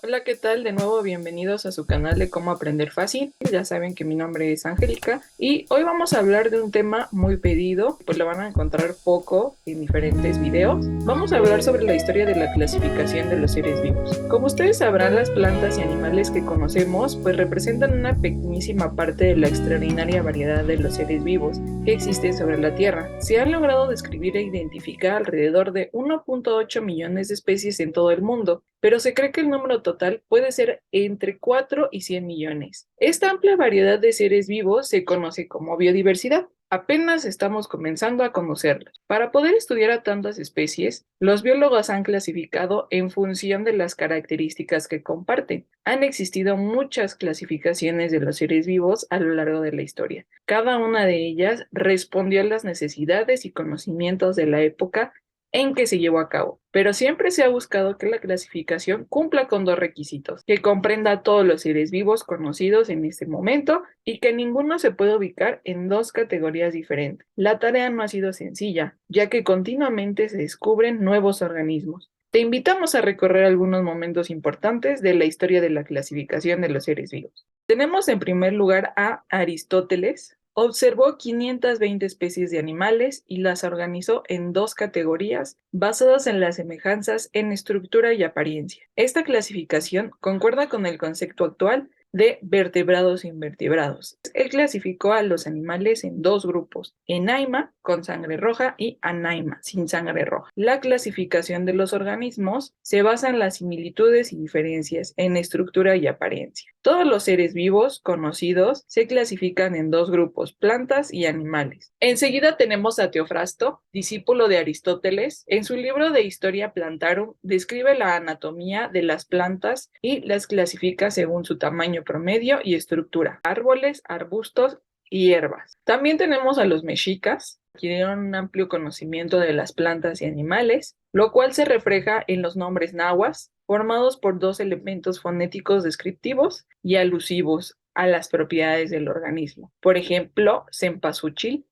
Hola, ¿qué tal? De nuevo, bienvenidos a su canal de Cómo Aprender Fácil. Ya saben que mi nombre es Angélica y hoy vamos a hablar de un tema muy pedido, pues lo van a encontrar poco en diferentes videos. Vamos a hablar sobre la historia de la clasificación de los seres vivos. Como ustedes sabrán, las plantas y animales que conocemos pues representan una pequeñísima parte de la extraordinaria variedad de los seres vivos que existen sobre la Tierra. Se han logrado describir e identificar alrededor de 1.8 millones de especies en todo el mundo, pero se cree que el número total puede ser entre 4 y 100 millones. Esta amplia variedad de seres vivos se conoce como biodiversidad. Apenas estamos comenzando a conocerlos. Para poder estudiar a tantas especies, los biólogos han clasificado en función de las características que comparten. Han existido muchas clasificaciones de los seres vivos a lo largo de la historia. Cada una de ellas respondió a las necesidades y conocimientos de la época en que se llevó a cabo, pero siempre se ha buscado que la clasificación cumpla con dos requisitos: que comprenda a todos los seres vivos conocidos en este momento y que ninguno se pueda ubicar en dos categorías diferentes. La tarea no ha sido sencilla, ya que continuamente se descubren nuevos organismos. Te invitamos a recorrer algunos momentos importantes de la historia de la clasificación de los seres vivos. Tenemos en primer lugar a Aristóteles. Observó 520 especies de animales y las organizó en dos categorías basadas en las semejanzas en estructura y apariencia. Esta clasificación concuerda con el concepto actual de vertebrados e invertebrados. Él clasificó a los animales en dos grupos: enaima, con sangre roja, y anaima, sin sangre roja. La clasificación de los organismos se basa en las similitudes y diferencias en estructura y apariencia. Todos los seres vivos conocidos se clasifican en dos grupos: plantas y animales. Enseguida tenemos a Teofrasto, discípulo de Aristóteles. En su libro de Historia Plantarum describe la anatomía de las plantas y las clasifica según su tamaño promedio y estructura: árboles, arbustos y hierbas. También tenemos a los mexicas, que adquirieron un amplio conocimiento de las plantas y animales, lo cual se refleja en los nombres náhuatl, formados por dos elementos fonéticos descriptivos y alusivos a las propiedades del organismo. Por ejemplo, cempasúchil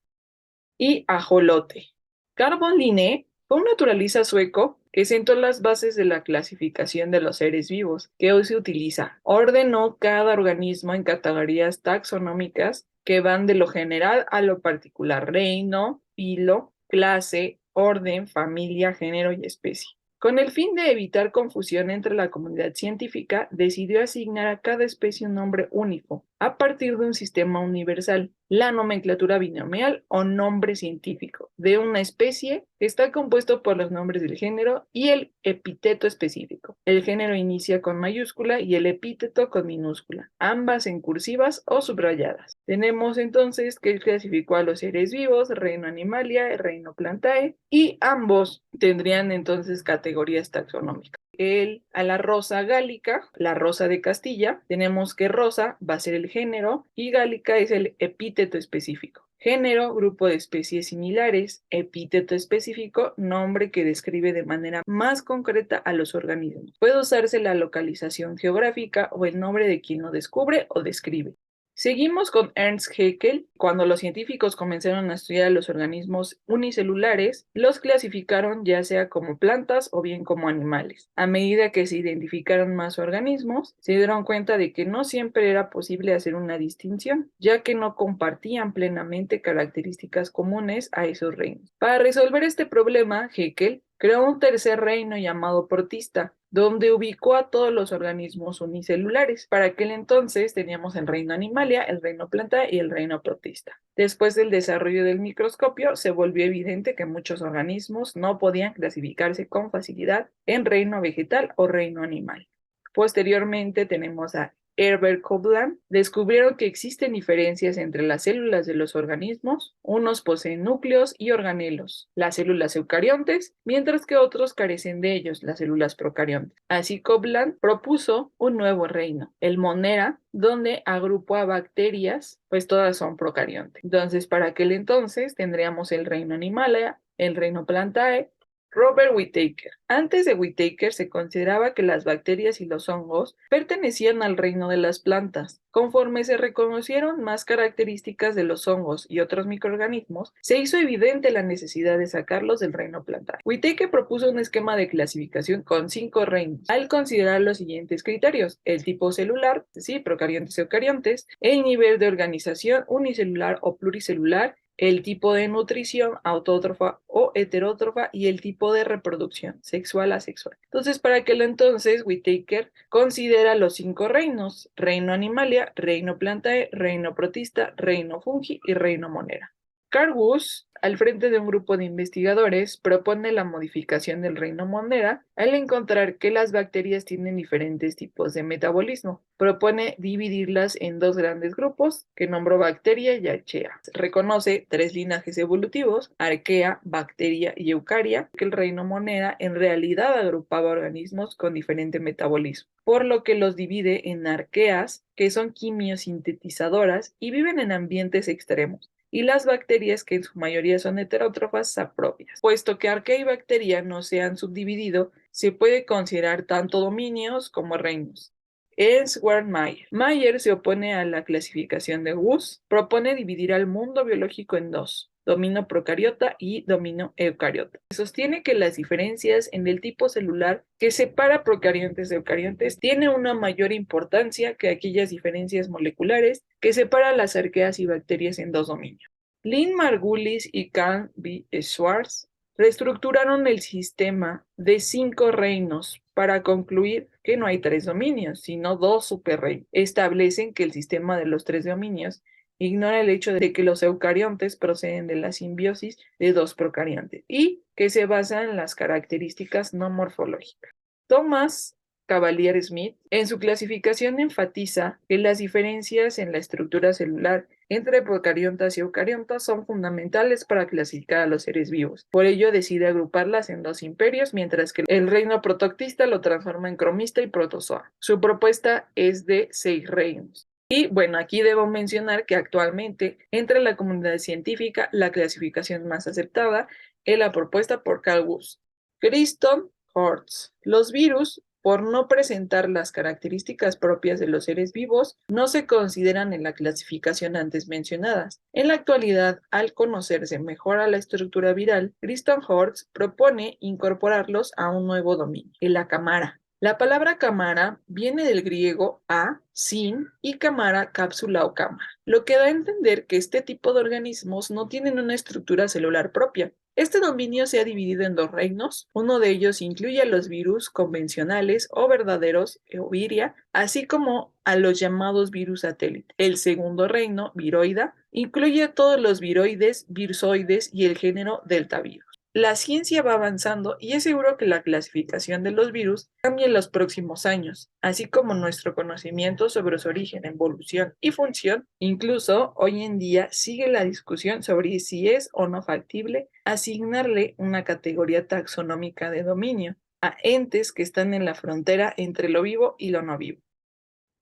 y ajolote. Carl Linné fue un naturalista sueco que sentó las bases de la clasificación de los seres vivos que hoy se utiliza. Ordenó cada organismo en categorías taxonómicas que van de lo general a lo particular: reino, filo, clase, orden, familia, género y especie. Con el fin de evitar confusión entre la comunidad científica, decidió asignar a cada especie un nombre único, a partir de un sistema universal: la nomenclatura binomial o nombre científico de una especie, que está compuesto por los nombres del género y el epíteto específico. El género inicia con mayúscula y el epíteto con minúscula, ambas en cursivas o subrayadas. Tenemos entonces que él clasificó a los seres vivos: reino Animalia, reino Plantae, y ambos tendrían entonces categorías taxonómicas. A la rosa gálica, la rosa de Castilla, tenemos que rosa va a ser el género y gálica es el epíteto específico. Género, grupo de especies similares; epíteto específico, nombre que describe de manera más concreta a los organismos. Puede usarse la localización geográfica o el nombre de quien lo descubre o describe. Seguimos con Ernst Haeckel. Cuando los científicos comenzaron a estudiar los organismos unicelulares, los clasificaron ya sea como plantas o bien como animales. A medida que se identificaron más organismos, se dieron cuenta de que no siempre era posible hacer una distinción, ya que no compartían plenamente características comunes a esos reinos. Para resolver este problema, Haeckel creó un tercer reino llamado protista, donde ubicó a todos los organismos unicelulares. Para aquel entonces teníamos el reino Animalia, el reino Planta y el reino Protista. Después del desarrollo del microscopio, se volvió evidente que muchos organismos no podían clasificarse con facilidad en reino vegetal o reino animal. Posteriormente tenemos a Herbert Copeland. Descubrieron que existen diferencias entre las células de los organismos. Unos poseen núcleos y organelos, las células eucariontes, mientras que otros carecen de ellos, las células procariontes. Así, Copeland propuso un nuevo reino, el Monera, donde agrupó a bacterias, pues todas son procariontes. Entonces, para aquel entonces tendríamos el reino Animalia, el reino Plantae, Robert Whittaker. Antes de Whittaker se consideraba que las bacterias y los hongos pertenecían al reino de las plantas. Conforme se reconocieron más características de los hongos y otros microorganismos, se hizo evidente la necesidad de sacarlos del reino plantario. Whittaker propuso un esquema de clasificación con 5 reinos, al considerar los siguientes criterios: el tipo celular, es decir, procariontes y eucariontes, el nivel de organización unicelular o pluricelular, el tipo de nutrición, autótrofa o heterótrofa, y el tipo de reproducción, sexual asexual. Entonces, para aquel entonces, Whittaker considera los 5 reinos: reino animalia, reino plantae, reino protista, reino fungi y reino monera. Carl Woese, al frente de un grupo de investigadores, propone la modificación del reino monera al encontrar que las bacterias tienen diferentes tipos de metabolismo. Propone dividirlas en 2 grandes grupos, que nombró bacteria y archaea. Reconoce 3 linajes evolutivos: arquea, bacteria y eucaria, que el reino monera en realidad agrupaba organismos con diferente metabolismo, por lo que los divide en arqueas, que son quimiosintetizadoras y viven en ambientes extremos, y las bacterias, que en su mayoría son heterótrofas, saprobias. Puesto que arquea y bacteria no se han subdividido, se puede considerar tanto dominios como reinos. Ernst Werner Mayr. Mayr se opone a la clasificación de Woese, propone dividir al mundo biológico en 2: dominio procariota y dominio eucariota. Sostiene que las diferencias en el tipo celular que separa procariontes de eucariontes tiene una mayor importancia que aquellas diferencias moleculares que separan las arqueas y bacterias en 2 dominios. Lynn Margulis y Carl B. Schwartz reestructuraron el sistema de 5 reinos para concluir que no hay 3 dominios, sino 2 superreinos. Establecen que el sistema de los 3 dominios ignora el hecho de que los eucariontes proceden de la simbiosis de 2 procariontes y que se basa en las características no morfológicas. Thomas Cavalier Smith, en su clasificación, enfatiza que las diferencias en la estructura celular entre procariontas y eucariontas son fundamentales para clasificar a los seres vivos. Por ello decide agruparlas en 2 imperios, mientras que el reino protoctista lo transforma en cromista y protozoa. Su propuesta es de 6 reinos. Y bueno, aquí debo mencionar que actualmente entre la comunidad científica la clasificación más aceptada es la propuesta por Carl Woese. Kristen Horst. Los virus, por no presentar las características propias de los seres vivos, no se consideran en la clasificación antes mencionadas. En la actualidad, al conocerse mejor a la estructura viral, Kristen Horst propone incorporarlos a un nuevo dominio, el acamara. La palabra cámara viene del griego a, sin, y cámara, cápsula o cámara, lo que da a entender que este tipo de organismos no tienen una estructura celular propia. Este dominio se ha dividido en 2 reinos. Uno de ellos incluye a los virus convencionales o verdaderos, Viria, así como a los llamados virus satélite. El segundo reino, viroida, incluye a todos los viroides, virsoides y el género deltavirus. La ciencia va avanzando y es seguro que la clasificación de los virus cambie en los próximos años, así como nuestro conocimiento sobre su origen, evolución y función. Incluso hoy en día sigue la discusión sobre si es o no factible asignarle una categoría taxonómica de dominio a entes que están en la frontera entre lo vivo y lo no vivo.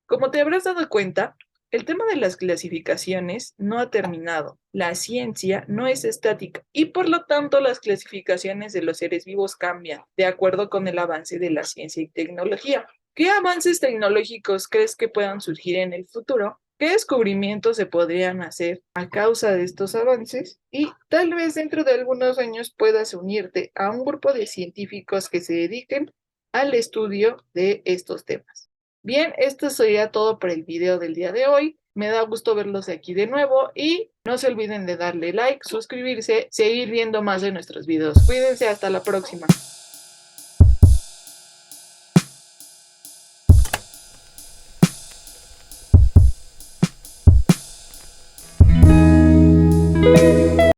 Como te habrás dado cuenta, el tema de las clasificaciones no ha terminado. La ciencia no es estática y por lo tanto las clasificaciones de los seres vivos cambian de acuerdo con el avance de la ciencia y tecnología. ¿Qué avances tecnológicos crees que puedan surgir en el futuro? ¿Qué descubrimientos se podrían hacer a causa de estos avances? Y tal vez dentro de algunos años puedas unirte a un grupo de científicos que se dediquen al estudio de estos temas. Bien, esto sería todo por el video del día de hoy. Me da gusto verlos aquí de nuevo y no se olviden de darle like, suscribirse, seguir viendo más de nuestros videos. Cuídense, hasta la próxima.